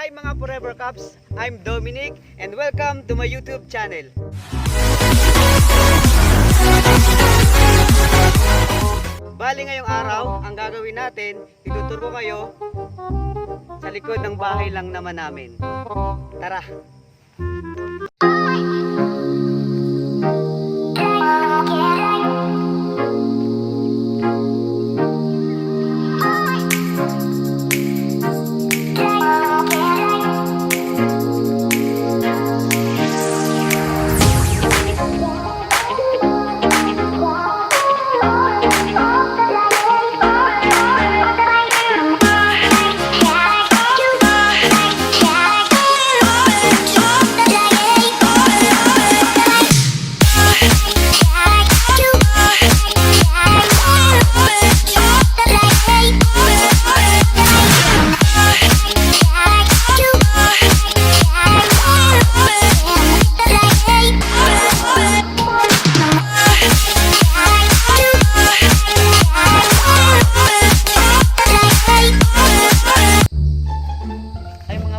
Hi mga Forever Cups, I'm Dominic and welcome to my YouTube channel. Bali ngayong araw, ang gagawin natin, ituturo ko kayo sa likod ng bahay lang naman namin. Tara!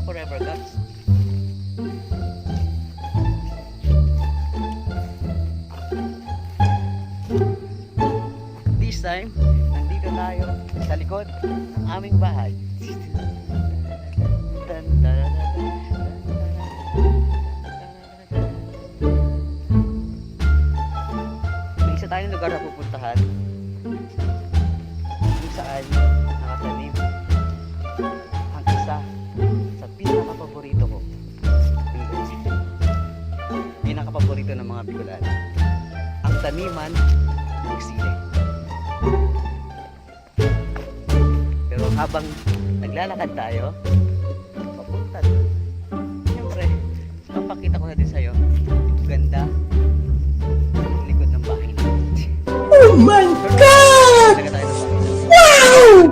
Forever Cups. This time, nandito tayo sa likod ng aming bahay. May isa tayong lugar na pupuntahan kung saan nakatanim ang isa sa pinaka-paborito ko. Pinaka-paborito ng mga Bicolano. Ang taniman ng sili. Pero habang naglalakad tayo, papunta doon. Siyempre, papakita ko na din sa'yo ang ganda ng likod ng bahay natin. Oh my God! Wow!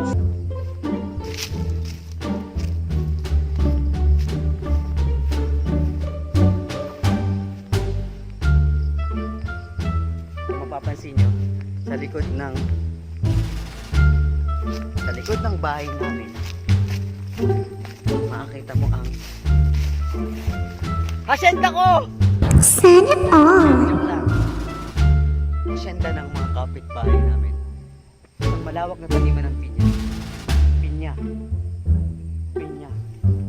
Mapapansin nyo sa likod ng bahay namin, makakita mo ang hasyenda ko! Sana all! Joke lang. Hasyenda ng mga kapitbahay namin. Ang malawak na taniman ng pinya.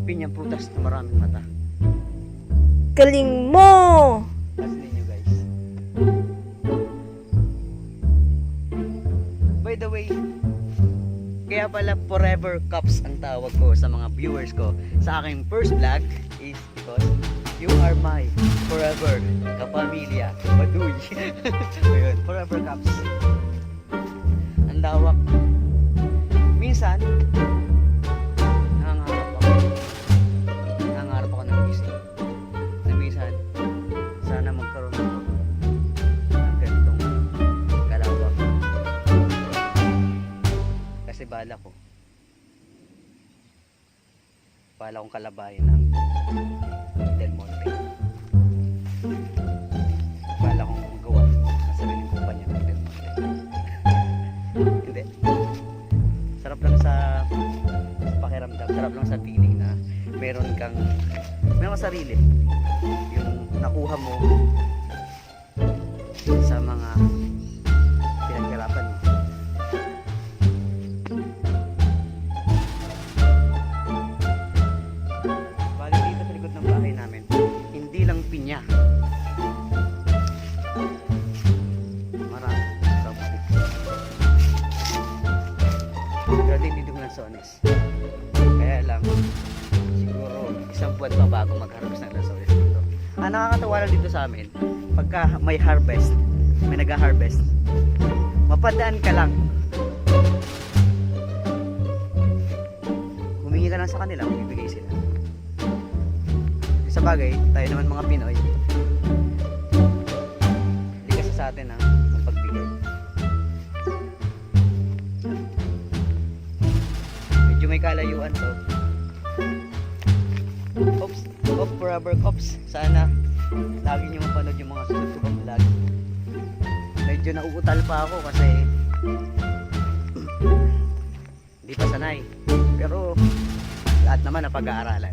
Pinyang prutas na maraming mata. Galing mo! Pansinin nyo guys. By the way, kaya pala Forever Cups ang tawag ko sa mga viewers ko sa aking first vlog is because you are my forever kapamilya. Baduy. Ayun, Forever Cups. Ang lawak. Minsan, nangangarap ako ng gising. Na minsan, sana magkaroon ako ng ganitong kalawak. Kasi bala kong kalabayan ng Del Monte. Bala kong gawa sa sariling kumpanya ng Del Monte. Hindi. Sarap lang sa pakiramdam, sarap lang sa feeling na meron kang sarili. Yung nakuha mo sa mga pinaghirapan mo. Pinya. Marami sa kamutik. Pero din dito ng lansones. Kaya lang, siguro isang buwan pa bago mag-harvest ng lansones dito. Ang nakakatawa lang dito sa amin, pagka may harvest, may nag-harvest, mapadaan ka lang. Humingi ka lang sa kanila, magbibigay sila. Sa bagay, tayo naman mga Pinoy, hindi kasi sa atin ang pagbigay. Medyo may kalayuan to. Forever Cups, sana lagi nyo mapanood yung mga susunod kong vlog. Medyo nauutal pa ako kasi hindi pa sanay, pero lahat naman na pag-aaralan.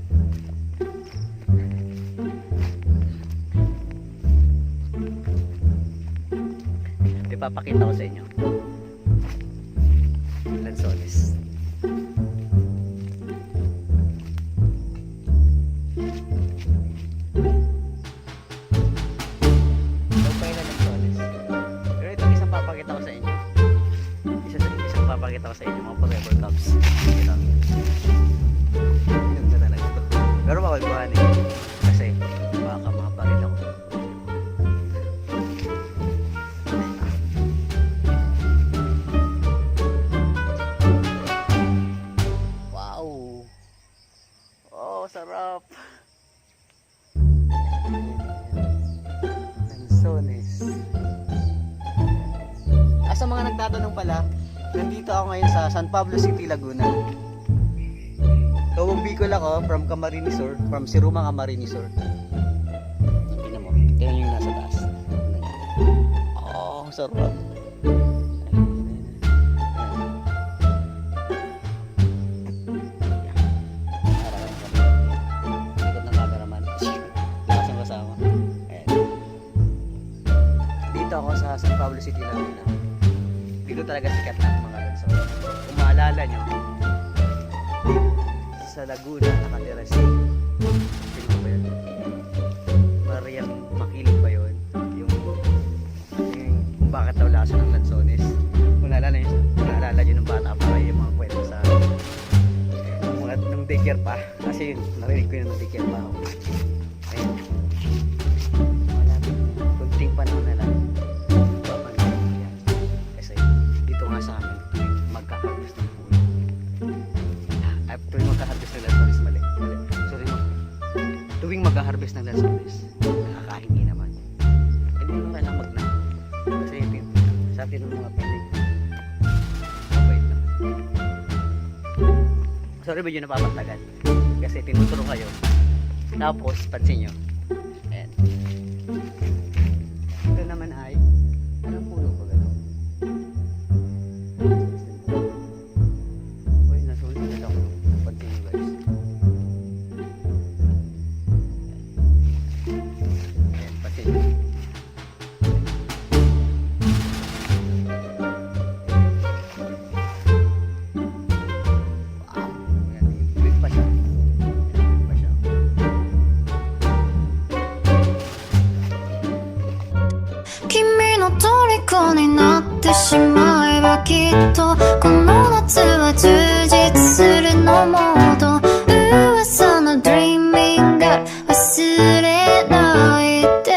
ipapakita ko sa inyo. Lanzones. Papakita ko sa inyo. Isang papakita ko sa inyo mga forever cups. Ito. Inom na talaga ito. Pero bawal buhanin. Kasi baka mabaril ako. Wow. Oh, sarap. Lanzones. Sa mga nagtatanong pala, nandito ako ngayon sa San Pablo City, Laguna. Tawag Bicol ako, from Camarines Sur, from Siruma, Camarines Sur. Tingnan mo, tingnan yung nasa taas. Oh, sarap. Ikot ng cameraman. Lakas ang kasama. Ayan. Dito ako sa San Pablo City, Laguna. Dito talaga sikat ng mga lanzones. Kung maalala nyo, sa Laguna nakatira si sino ba yun? Mariang Makiling ba yun? Yung kung bakit daw lasa ng lanzones. Kung naalala nyo nung bata pa kayo yung mga kwento sa nung daycare pa. Kasi yun, narinig ko yun nung daycare pa ako. Ayun. Malapit na. Kunting panahon na lang. Sa amin magkaharvest ng puno. Tuwing magkaharvest ng lanzones, mali. Sorry, tuwing magkaharvest ng lanzones, nakakahingi naman. Hindi mo kailangan magna. Kasi sa atin ng mga pinig, mabait naman. Sorry, medyo napapatagal. Kasi tinuturo kayo. Tapos, pansin nyo. Ayan. Ito naman ay, anong puno ba gano'n? Kimiの虜になってしまえばきっとこの夏は充実するのモード噂の Dreaming が忘れないで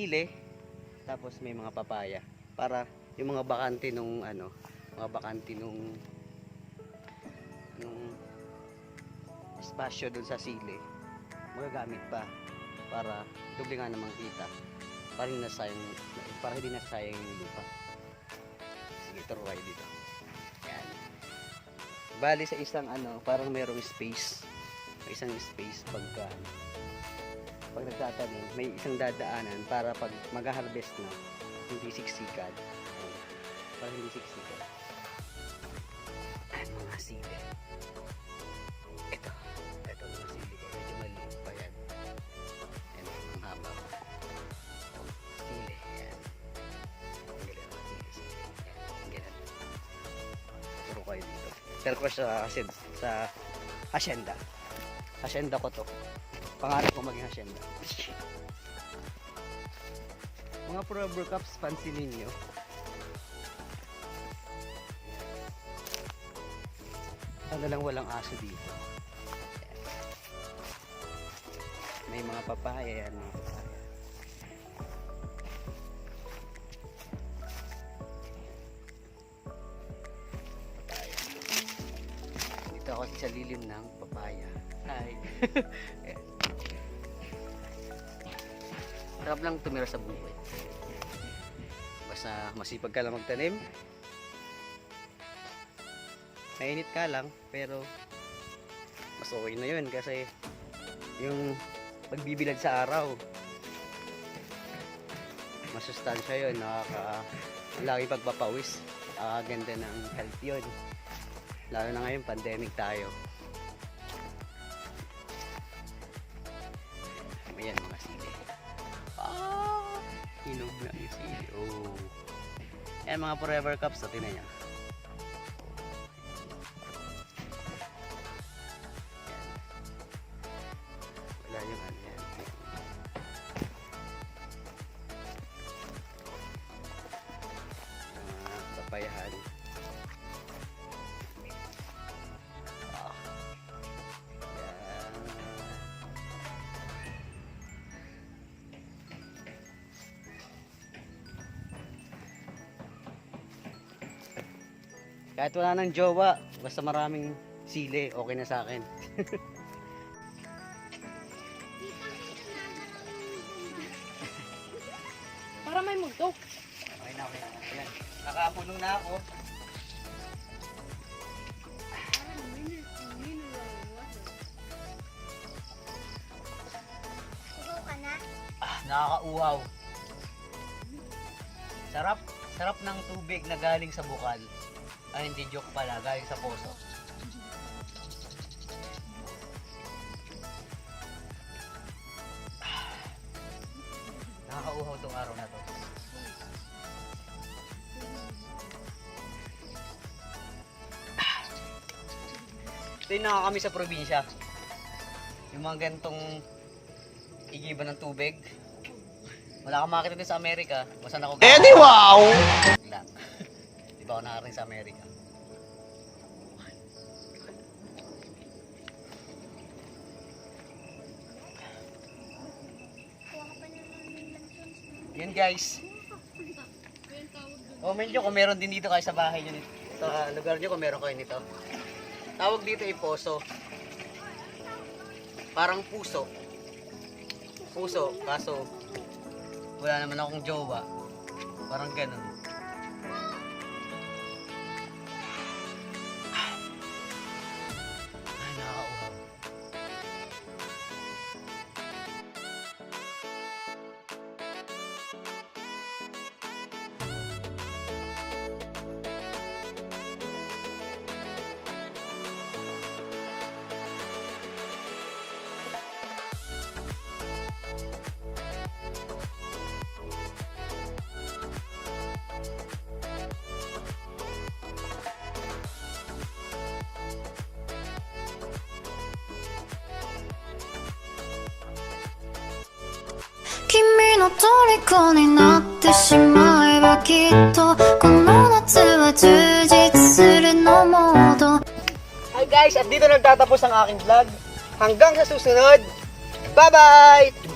sili, tapos may mga papaya para yung mga bakante nung espasyo dun sa sili magagamit pa para doble nga namang kita para hindi nasayang yung lupa. Sige, turuay dito. Yan. Bali sa isang parang merong space. May isang space pag nagtatanim, may isang dadaanan para pag mag-harvest na hindi siksikan. Para hindi siksikan. Ayan mga sili. Ito mga sili ko. Medyo maliit pa yan. Ayan, ang haba. Sili. Ayan. Ang galing mga sili. Ayan, ang galing. Turo kayo dito. Pero ko sa hacienda. Hacienda ko to. Pangarap ko maging hacienda. Mga forever cups, pansinin nyo. Sana lang walang aso dito. May mga papaya yan. Mga papaya. Dito ako sa lilim ng papaya. Hi. Sarap lang tumira sa buhay. Basta masipag ka lang magtanim. Mainit ka lang, pero mas okay na yun kasi yung pagbibilad sa araw, masustansya yun, lagi pagpapawis, ganda ng health yun. Lalo na ngayon, pandemic tayo. Ayan mga sili. Hinog na yung sili. Oh. Ayan mga forever cups, natin na niya. Wala yung ano yan. Papayahan. Kahit wala nang jowa, basta maraming sili, okay na sa akin. Para may mugto. Okay na, okay na. Ayan. Nakapulong na ako. Nakakauhaw. Sarap ng tubig na galing sa bukal. Ay, hindi joke pala, galing sa poso. Nakakauhaw tong araw na to. Ito yung nakakami sa probinsya. Yung mga gantong igiban ng tubig. Wala kang makita din sa Amerika. Basta ako Eddie, wow! lang. Di ba ako nakarating sa Amerika? Yun guys. Comment nyo kung meron din dito kayo sa bahay nyo. Sa lugar nyo kung meron kayo nito. Tawag dito ay poso. Parang puso. Puso, kaso wala naman akong jowa. Parang ganun. Ay, nakakauhaw. Kimiの虜になってしまえばきっとこの夏は充実するのモード Hi guys, at dito nagtatapos ang aking vlog. Hanggang sa susunod. Bye-bye!